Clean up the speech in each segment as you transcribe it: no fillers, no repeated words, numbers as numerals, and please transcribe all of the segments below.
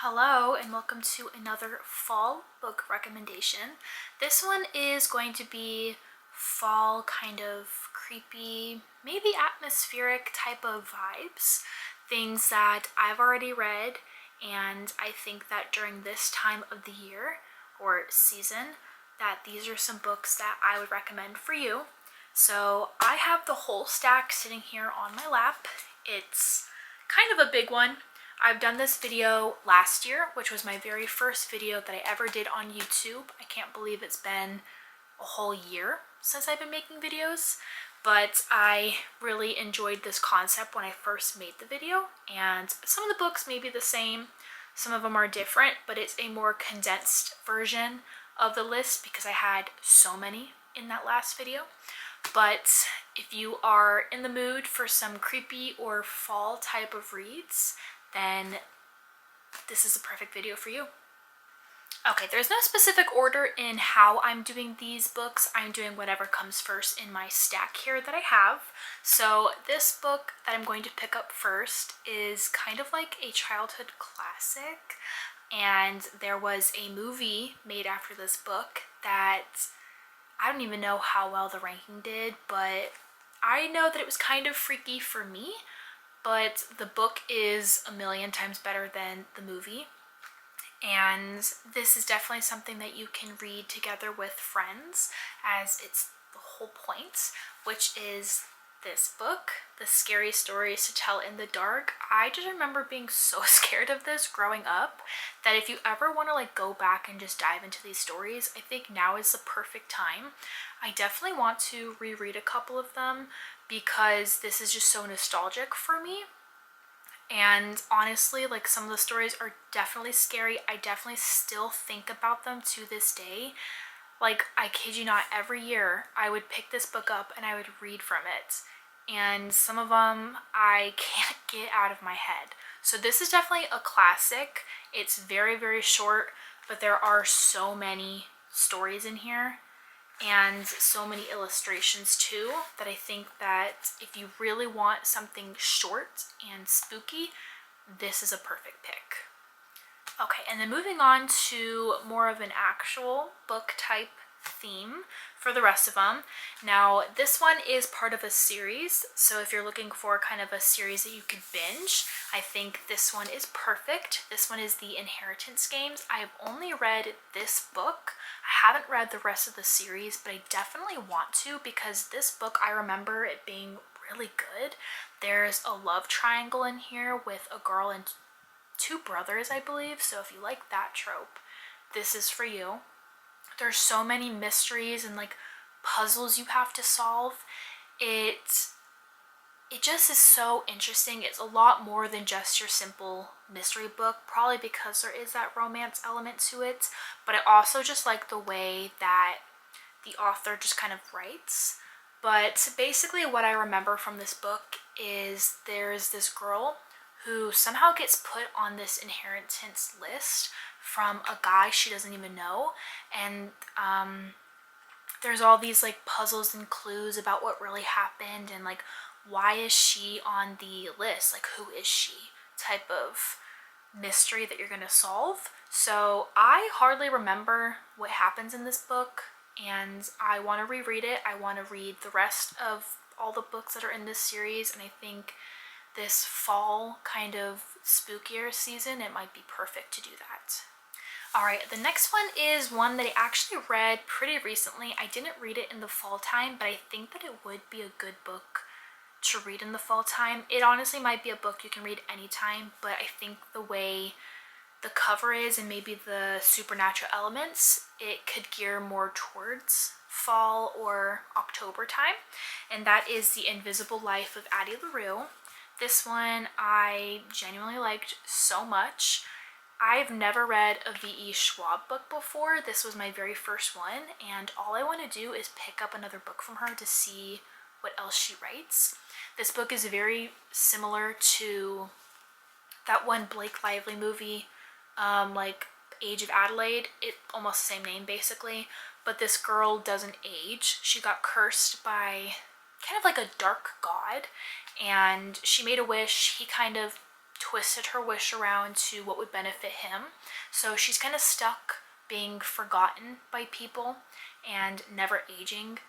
Hello and welcome to another fall book recommendation. This one is going to be fall kind of creepy, maybe atmospheric type of vibes, things that I've already read, and I think that during this time of the year or season that these are some books that I would recommend for you. So I have the whole stack sitting here on my lap. It's kind of a big one. I've done this video last year, which was my very first video that I ever did on YouTube. I can't believe it's been a whole year since I've been making videos, but I really enjoyed this concept when I first made the video, and some of the books may be the same, some of them are different, but it's a more condensed version of the list because I had so many in that last video. But if you are in the mood for some creepy or fall type of reads, then this is a perfect video for you. Okay, there's no specific order in how I'm doing these books. I'm doing whatever comes first in my stack here that I have. So this book that I'm going to pick up first is kind of like a childhood classic, and there was a movie made after this book that I don't even know how well the ranking did, but I know that it was kind of freaky for me. But the book is a million times better than the movie. And this is definitely something that you can read together with friends, as it's the whole point, which is this book, The Scary Stories to Tell in the Dark. I just remember being so scared of this growing up that if you ever want to go back and just dive into these stories, I think now is the perfect time. I definitely want to reread a couple of them because this is just so nostalgic for me. And honestly, some of the stories are definitely scary. I definitely still think about them to this day. I kid you not, every year I would pick this book up and I would read from it. And some of them I can't get out of my head. So this is definitely a classic. It's very, very short, but there are so many stories in here and so many illustrations too that I think that if you really want something short and spooky, this is a perfect pick. Okay, and then moving on to more of an actual book type theme for the rest of them. Now this one is part of a series, so if you're looking for kind of a series that you could binge, I think this one is perfect. This one is the Inheritance Games. I have only read this book. I haven't read the rest of the series, but I definitely want to because this book, I remember it being really good. There's a love triangle in here with a girl and two brothers, I believe, so if you like that trope, this is for you. There's so many mysteries and puzzles you have to solve. It just is so interesting. It's a lot more than just your simple mystery book, probably because there is that romance element to it, but I also just like the way that the author just kind of writes. But basically what I remember from this book is there's this girl who somehow gets put on this inheritance list from a guy she doesn't even know, and there's all these puzzles and clues about what really happened and why is she on the list, who is she type of mystery that you're gonna solve. So I hardly remember what happens in this book, and I want to reread it. I want to read the rest of all the books that are in this series, and I think this fall kind of spookier season, it might be perfect to do that. Alright, the next one is one that I actually read pretty recently. I didn't read it in the fall time, but I think that it would be a good book to read in the fall time. It honestly might be a book you can read anytime, but I think the way the cover is and maybe the supernatural elements, it could gear more towards fall or October time, and that is The Invisible Life of Addie LaRue. This one I genuinely liked so much. I've never read a V.E. Schwab book before. This was my very first one, and all I want to do is pick up another book from her to see what else she writes. This book is very similar to that one Blake Lively movie, Age of Adelaide. It's almost the same name basically, but this girl doesn't age. She got cursed by kind of a dark god, and she made a wish. He kind of twisted her wish around to what would benefit him. So she's kind of stuck being forgotten by people and never aging.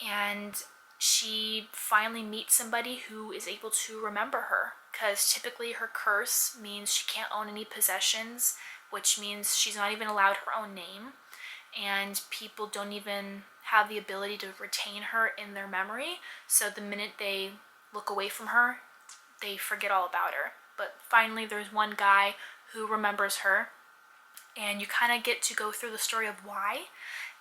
And she finally meets somebody who is able to remember her, because typically her curse means she can't own any possessions, which means she's not even allowed her own name, and people don't even have the ability to retain her in their memory. So the minute they look away from her, they forget all about her. But finally there's one guy who remembers her, and you kind of get to go through the story of why.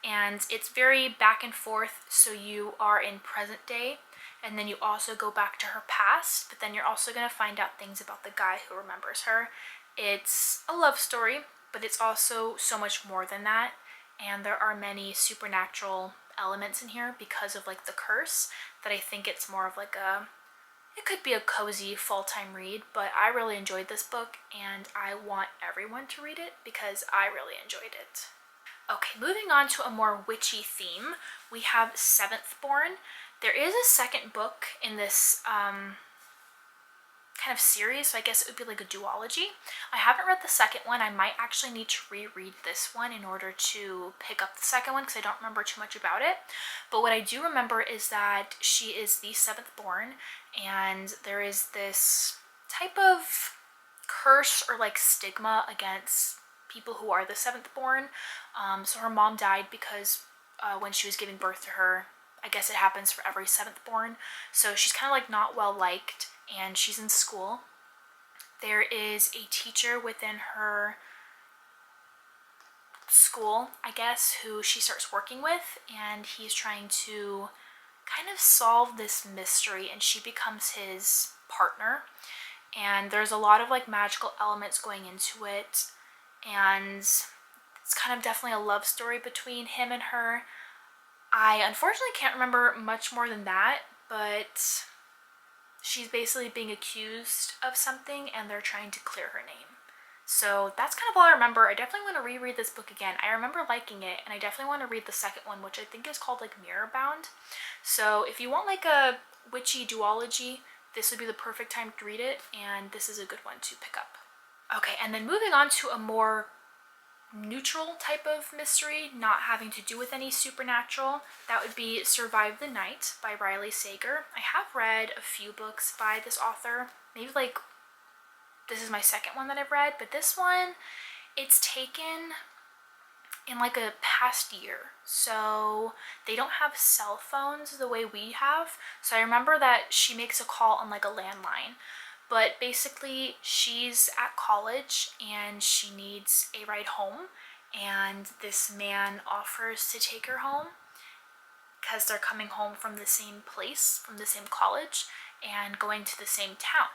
And it's very back and forth, so you are in present day, and then you also go back to her past, but then you're also going to find out things about the guy who remembers her. It's a love story, but it's also so much more than that, and there are many supernatural elements in here because of like the curse, that I think it's more of like it could be a cozy fall-time read. But I really enjoyed this book, and I want everyone to read it because I really enjoyed it. Okay, moving on to a more witchy theme, we have Seventh Born. There is a second book in this kind of series, so I guess it would be like a duology. I haven't read the second one. I might actually need to reread this one in order to pick up the second one, because I don't remember too much about it. But what I do remember is that she is the seventh born, and there is this type of curse or like stigma against people who are the seventh born. So her mom died because when she was giving birth to her, I guess it happens for every seventh born. So she's kind of like not well liked, and she's in school. There is a teacher within her school, I guess, who she starts working with, and he's trying to kind of solve this mystery, and she becomes his partner. And there's a lot of like magical elements going into it, and it's kind of definitely a love story between him and her. I unfortunately can't remember much more than that, but she's basically being accused of something, and they're trying to clear her name. So that's kind of all I remember. I definitely want to reread this book again. I remember liking it, and I definitely want to read the second one, which I think is called like Mirror Bound. So if you want like a witchy duology, this would be the perfect time to read it, and this is a good one to pick up. Okay, and then moving on to a more neutral type of mystery, not having to do with any supernatural, that would be Survive the Night by Riley Sager. I have read a few books by this author. Maybe like this is my second one that I've read, but this one, it's taken in like a past year. So they don't have cell phones the way we have. So I remember that she makes a call on like a landline. But basically, she's at college and she needs a ride home, and this man offers to take her home because they're coming home from the same place, from the same college, and going to the same town.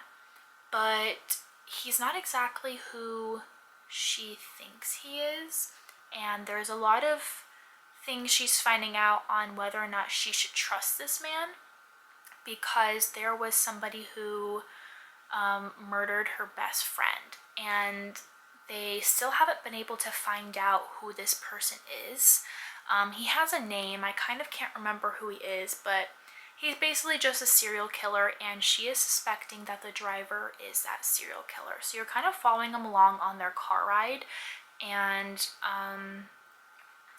But he's not exactly who she thinks he is, and there's a lot of things she's finding out on whether or not she should trust this man, because there was somebody who murdered her best friend, and they still haven't been able to find out who this person is. He has a name. I kind of can't remember who he is, but he's basically just a serial killer, and she is suspecting that the driver is that serial killer. So you're kind of following them along on their car ride, and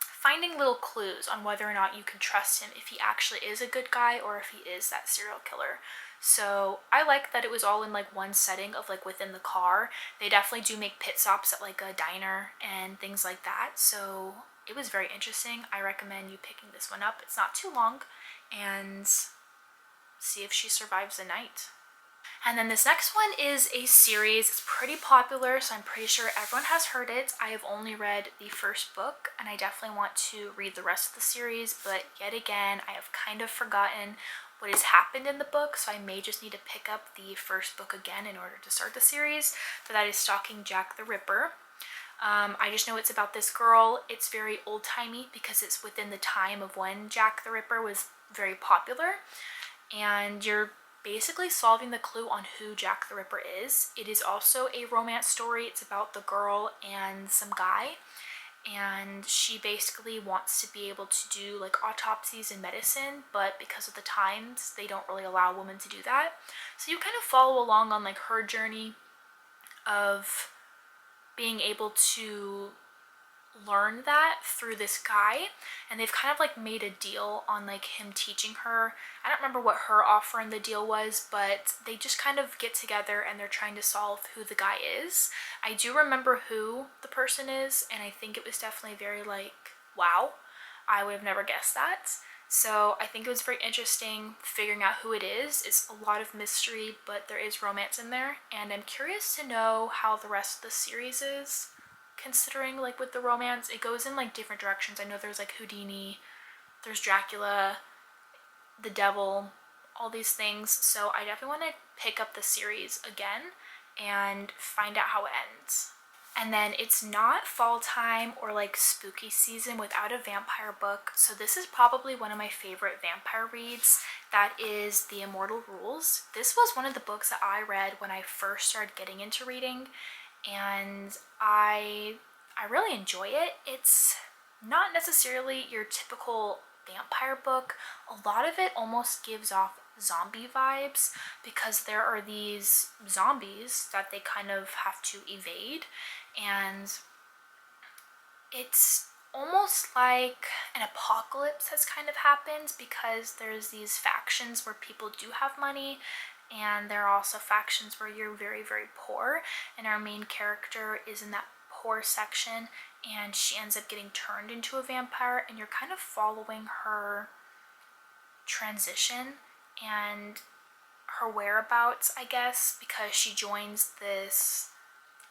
finding little clues on whether or not you can trust him, if he actually is a good guy or if he is that serial killer. So I like that it was all in like one setting of like within the car. They definitely do make pit stops at like a diner and things like that. So it was very interesting. I recommend you picking this one up. It's not too long, and see if she survives the night. And then this next one is a series. It's pretty popular, so I'm pretty sure everyone has heard it. I have only read the first book, and I definitely want to read the rest of the series, but yet again, I have kind of forgotten what has happened in the book, so I may just need to pick up the first book again in order to start the series. But that is Stalking Jack the Ripper. I just know it's about this girl. It's very old-timey because it's within the time of when Jack the Ripper was very popular, and you're basically solving the clue on who Jack the Ripper is. It is also a romance story. It's about the girl and some guy, and she basically wants to be able to do like autopsies in medicine, but because of the times they don't really allow women to do that. So you kind of follow along on like her journey of being able to learn that through this guy, and they've kind of like made a deal on like him teaching her. I don't remember what her offer in the deal was, but they just kind of get together and they're trying to solve who the guy is. I do remember who the person is, and I think it was definitely very like, wow, I would have never guessed that. So I think it was very interesting figuring out who it is. It's a lot of mystery, but there is romance in there, and I'm curious to know how the rest of the series is, considering like with the romance it goes in like different directions. I know there's like Houdini, there's Dracula, the devil, all these things, so I definitely want to pick up the series again and find out how it ends. And then it's not fall time or like spooky season without a vampire book, so this is probably one of my favorite vampire reads. That is the Immortal Rules. This was one of the books that I read when I first started getting into reading, and I really enjoy it. It's not necessarily your typical vampire book. A lot of it almost gives off zombie vibes because there are these zombies that they kind of have to evade, and it's almost like an apocalypse has kind of happened because there's these factions where people do have money, and there are also factions where you're very, very poor, and our main character is in that poor section, and she ends up getting turned into a vampire, and you're kind of following her transition and her whereabouts, I guess, because she joins this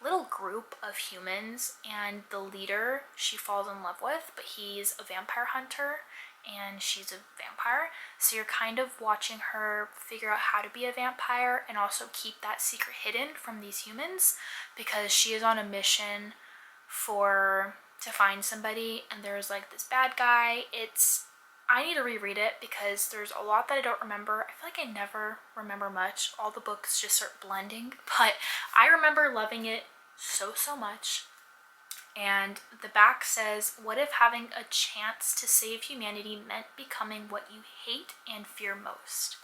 little group of humans, and the leader she falls in love with, but he's a vampire hunter and she's a vampire, so you're kind of watching her figure out how to be a vampire and also keep that secret hidden from these humans, because she is on a mission to find somebody, and there's like this bad guy. I need to reread it because there's a lot that I don't remember. I feel like I never remember much. All the books just start blending, but I remember loving it so much. And the back says, what if having a chance to save humanity meant becoming what you hate and fear most,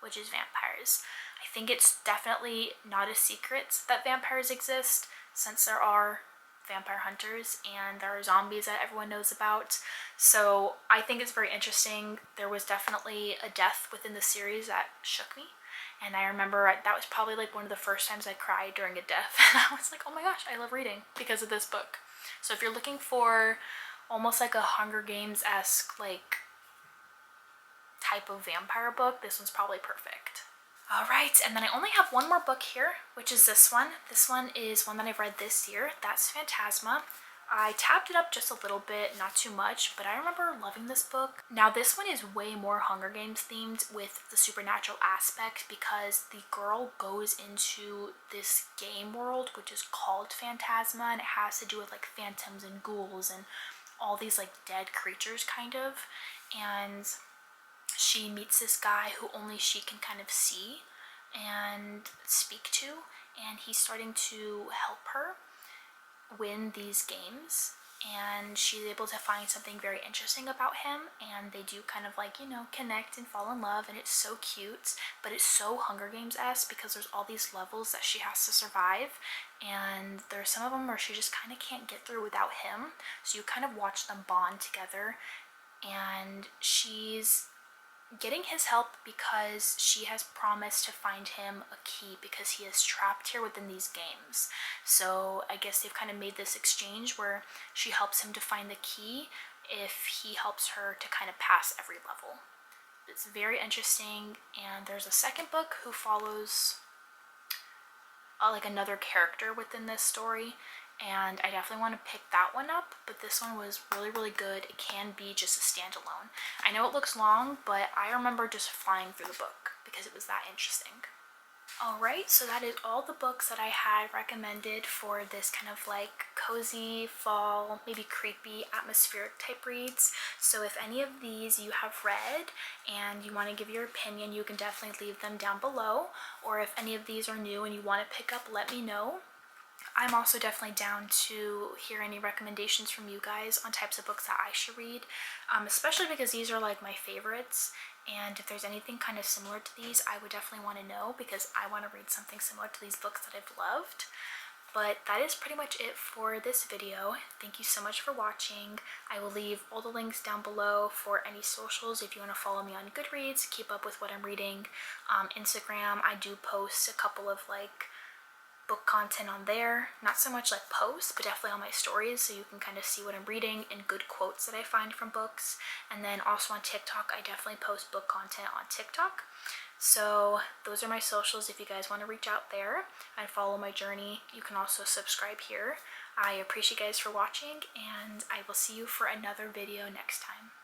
which is vampires. I think it's definitely not a secret that vampires exist, since there are vampire hunters and there are zombies that everyone knows about. So I think it's very interesting. There was definitely a death within the series that shook me, and I remember that was probably like one of the first times I cried during a death, and I was like, oh my gosh, I love reading because of this book. So if you're looking for almost like a Hunger Games-esque like type of vampire book, this one's probably perfect. Alright, and then I only have one more book here, which is this one. This one is one that I've read this year. That's Phantasma. I tapped it up just a little bit, not too much, but I remember loving this book. Now this one is way more Hunger Games themed with the supernatural aspect, because the girl goes into this game world which is called Phantasma, and it has to do with like phantoms and ghouls and all these like dead creatures kind of, and she meets this guy who only she can kind of see and speak to, and he's starting to help her win these games, and she's able to find something very interesting about him, and they do kind of like, you know, connect and fall in love, and it's so cute, but it's so Hunger Games-esque because there's all these levels that she has to survive, and there's some of them where she just kind of can't get through without him, so you kind of watch them bond together, and she's getting his help because she has promised to find him a key because he is trapped here within these games. So I guess they've kind of made this exchange where she helps him to find the key if he helps her to kind of pass every level. It's very interesting, and there's a second book who follows like another character within this story, and I definitely want to pick that one up, but this one was really good. It can be just a standalone. I know it looks long, but I remember just flying through the book because it was that interesting. Alright, so that is all the books that I had recommended for this kind of like cozy, fall, maybe creepy, atmospheric type reads. So if any of these you have read and you want to give your opinion, you can definitely leave them down below. Or if any of these are new and you want to pick up, let me know. I'm also definitely down to hear any recommendations from you guys on types of books that I should read, especially because these are like my favorites. And if there's anything kind of similar to these, I would definitely want to know, because I want to read something similar to these books that I've loved. But that is pretty much it for this video. Thank you so much for watching. I will leave all the links down below for any socials if you want to follow me on Goodreads, keep up with what I'm reading. Instagram, I do post a couple of like book content on there, not so much like posts, but definitely on my stories, so you can kind of see what I'm reading and good quotes that I find from books. And then also on TikTok, I definitely post book content on TikTok. So those are my socials if you guys want to reach out there and follow my journey. You can also subscribe here. I appreciate you guys for watching, and I will see you for another video next time.